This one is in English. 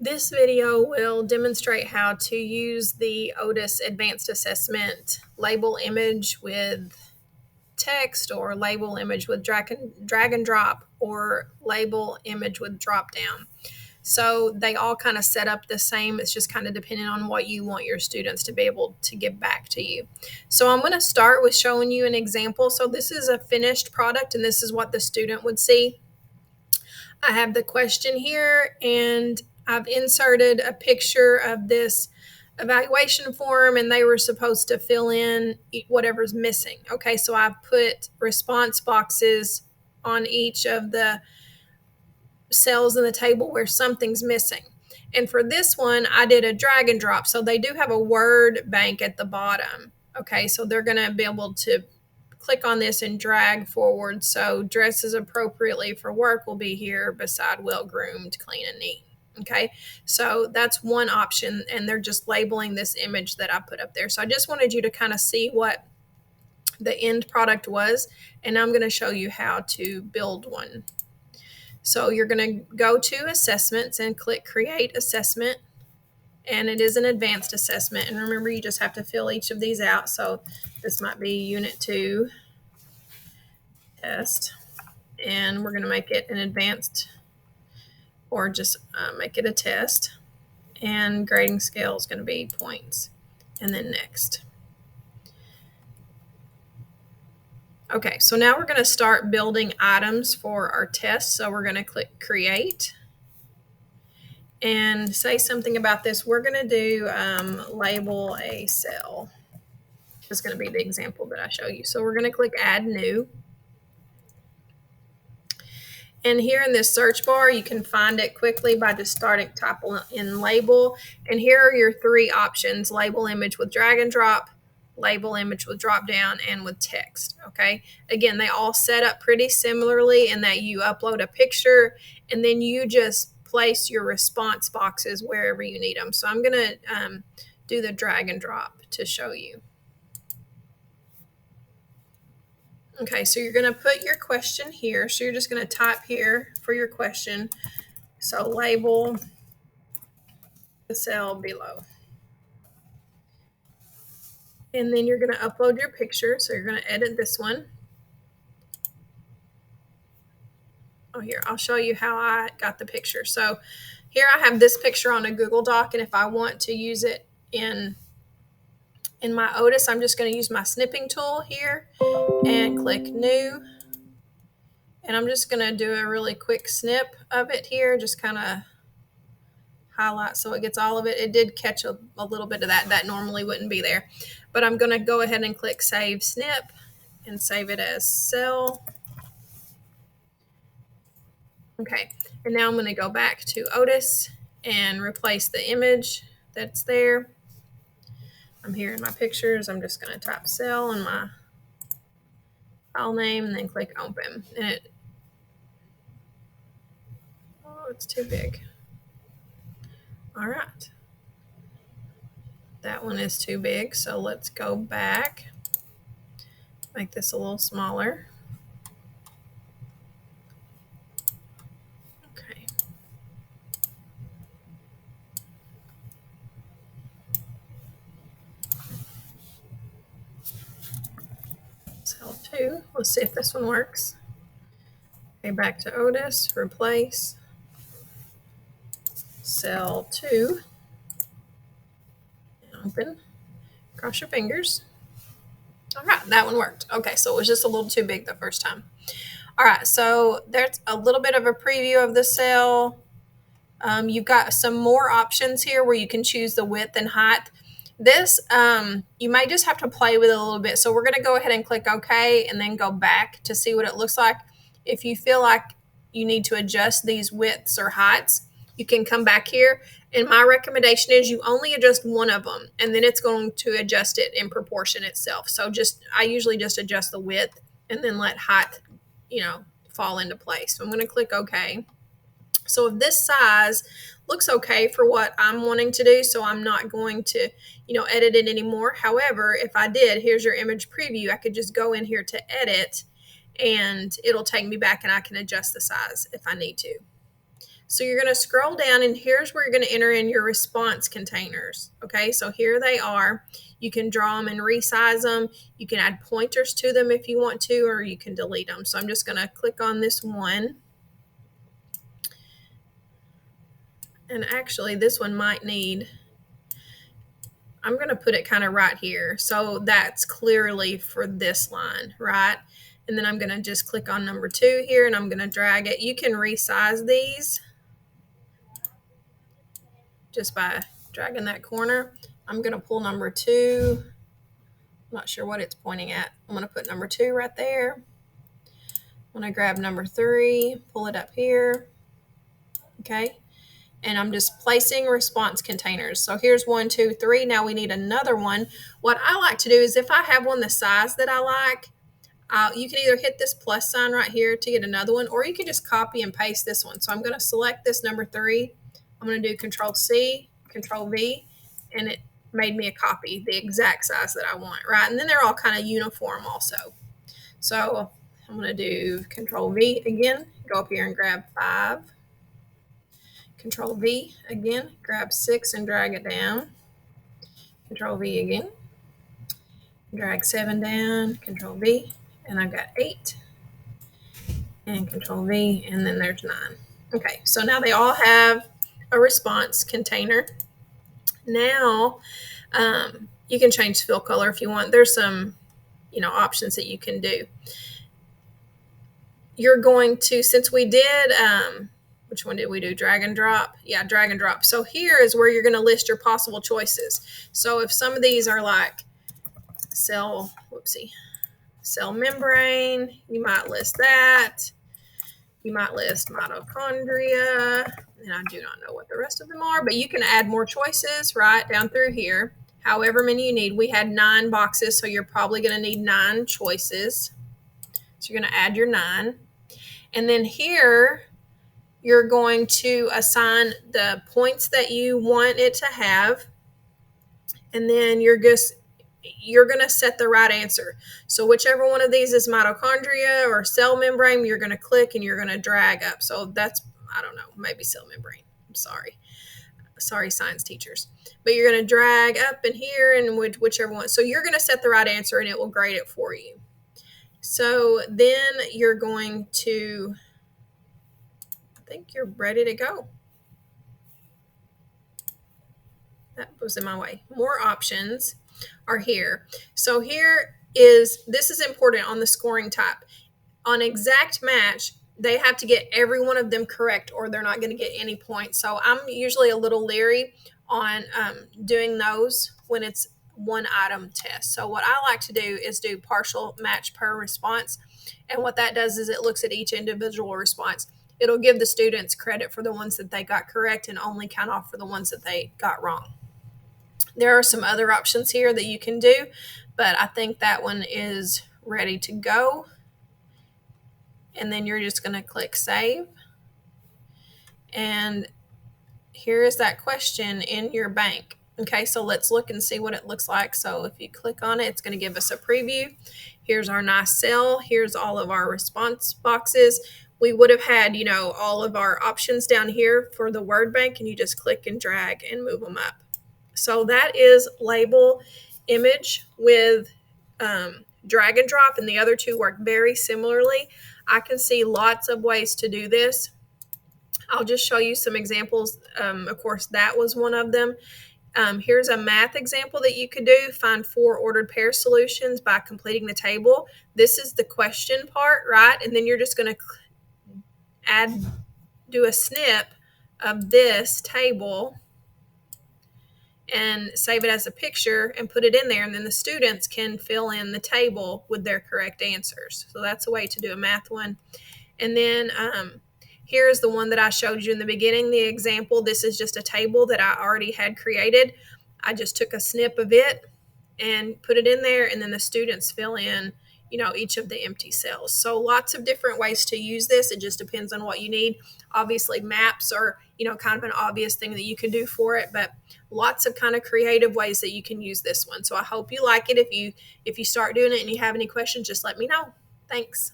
This video will demonstrate how to use the Otus Advanced Assessment label image with text, or label image with drag and drop, or label image with drop down. So they all kind of set up the same. It's just kind of depending on what you want your students to be able to give back to you. So I'm going to start with showing you an example. So this is a finished product, and this is what the student would see. I have the question here, and I've inserted a picture of this evaluation form, and they were supposed to fill in whatever's missing. Okay, so I've put response boxes on each of the cells in the table where something's missing. And for this one, I did a drag and drop. So they do have a word bank at the bottom. Okay, so they're going to be able to click on this and drag forward. So dresses appropriately for work will be here beside well groomed, clean, and neat. Okay, so that's one option, and they're just labeling this image that I put up there. So I just wanted you to kind of see what the end product was, and I'm going to show you how to build one. So you're going to go to assessments and click create assessment, and it is an advanced assessment. And remember, you just have to fill each of these out. So this might be unit 2 test, and we're going to make it an advanced, or just make it a test, and grading scale is going to be points, and then next. Okay, so now we're going to start building items for our test. So we're going to click create and say something about this. We're going to do label a cell. This is going to be the example that I show you. So we're going to click add new. And here in this search bar, you can find it quickly by just starting type in label. And here are your 3 options: label image with drag and drop, label image with drop down, and with text. Okay, again, they all set up pretty similarly in that you upload a picture and then you just place your response boxes wherever you need them. So I'm going to do the drag and drop to show you. Okay, so you're going to put your question here. So you're just going to type here for your question. So label the cell below. And then you're going to upload your picture. So you're going to edit this one. Oh, here, I'll show you how I got the picture. So here I have this picture on a Google Doc, and if I want to use it in my Otus, I'm just going to use my snipping tool here and click new. And I'm just going to do a really quick snip of it here, just kind of highlight so it gets all of it. It did catch a little bit of that normally wouldn't be there. But I'm going to go ahead and click save snip and save it as cell. Okay, and now I'm going to go back to Otus and replace the image that's there. I'm here in my pictures. I'm just going to type cell in my file name and then click open. And it's too big. All right. That one is too big, so let's go back. Make this a little smaller. Okay. Cell 2. Let's see if this one works. Okay, back to Otus, replace cell 2. Open. Cross your fingers. All right, that one worked. Okay, so it was just a little too big the first time. All right, so there's a little bit of a preview of the cell. You've got some more options here where you can choose the width and height. This, you might just have to play with it a little bit. So we're going to go ahead and click OK and then go back to see what it looks like. If you feel like you need to adjust these widths or heights, you can come back here. And my recommendation is you only adjust one of them, and then it's going to adjust it in proportion itself. So I usually just adjust the width and then let height, fall into place. So I'm going to click OK. So if this size looks okay for what I'm wanting to do, so I'm not going to, edit it anymore. However, if I did, here's your image preview. I could just go in here to edit, and it'll take me back, and I can adjust the size if I need to. So you're going to scroll down, and here's where you're going to enter in your response containers. Okay, so here they are. You can draw them and resize them. You can add pointers to them if you want to, or you can delete them. So I'm just going to click on this one. And actually, this one might need, I'm going to put it kind of right here. So that's clearly for this line, right? And then I'm going to just click on number 2 here, and I'm going to drag it. You can resize these just by dragging that corner. I'm going to pull number 2. I'm not sure what it's pointing at. I'm going to put number 2 right there. I'm going to grab number 3, pull it up here. Okay. And I'm just placing response containers. So here's 1, 2, 3. Now we need another one. What I like to do is if I have one the size that I like, you can either hit this plus sign right here to get another one, or you can just copy and paste this one. So I'm going to select this number 3. I'm going to do Control C, Control V, and it made me a copy, the exact size that I want, right? And then they're all kind of uniform also. So I'm going to do Control V again, go up here and grab 5. Control V again, grab 6 and drag it down. Control V again, drag 7 down, Control V, and I've got 8. And Control V, and then there's 9. Okay, so now they all have a response container. Now you can change fill color if you want. There's some options that you can do. You're going to, since we did which one did we do? Drag and drop. Yeah, drag and drop. So here is where you're going to list your possible choices. So if some of these are like cell membrane, you might list that. You might list mitochondria, and I do not know what the rest of them are, but you can add more choices right down through here. However many you need. We had 9 boxes, so you're probably going to need 9 choices. So you're going to add your 9. And then here, you're going to assign the points that you want it to have. And then you're going to set the right answer. So whichever one of these is mitochondria or cell membrane, you're going to click and you're going to drag up. So that's, I don't know, maybe cell membrane. I'm sorry. Sorry, science teachers. But you're going to drag up in here and whichever one. So you're going to set the right answer and it will grade it for you. So then you're going to, I think you're ready to go. That was in my way. More options are here. So this is important on the scoring type. On exact match, they have to get every one of them correct or they're not going to get any points. So I'm usually a little leery on doing those when it's one item test. So what I like to do is do partial match per response. And what that does is it looks at each individual response. It'll give the students credit for the ones that they got correct and only count off for the ones that they got wrong. There are some other options here that you can do, but I think that one is ready to go. And then you're just going to click save. And here is that question in your bank. Okay, so let's look and see what it looks like. So if you click on it, it's going to give us a preview. Here's our nice cell. Here's all of our response boxes. We would have had, all of our options down here for the word bank, and you just click and drag and move them up. So that is label image with drag and drop, and the other two work very similarly. I can see lots of ways to do this. I'll just show you some examples. Of course, that was one of them. Here's a math example that you could do. Find 4 ordered pair solutions by completing the table. This is the question part, right? And then you're just going to do a snip of this table and save it as a picture and put it in there, and then the students can fill in the table with their correct answers. So that's a way to do a math one. And then here's the one that I showed you in the beginning, the example. This is just a table that I already had created. I just took a snip of it and put it in there, and then the students fill in each of the empty cells. So lots of different ways to use this. It just depends on what you need. Obviously, maps are, kind of an obvious thing that you can do for it, but lots of kind of creative ways that you can use this one. So I hope you like it. If you start doing it and you have any questions, just let me know. Thanks.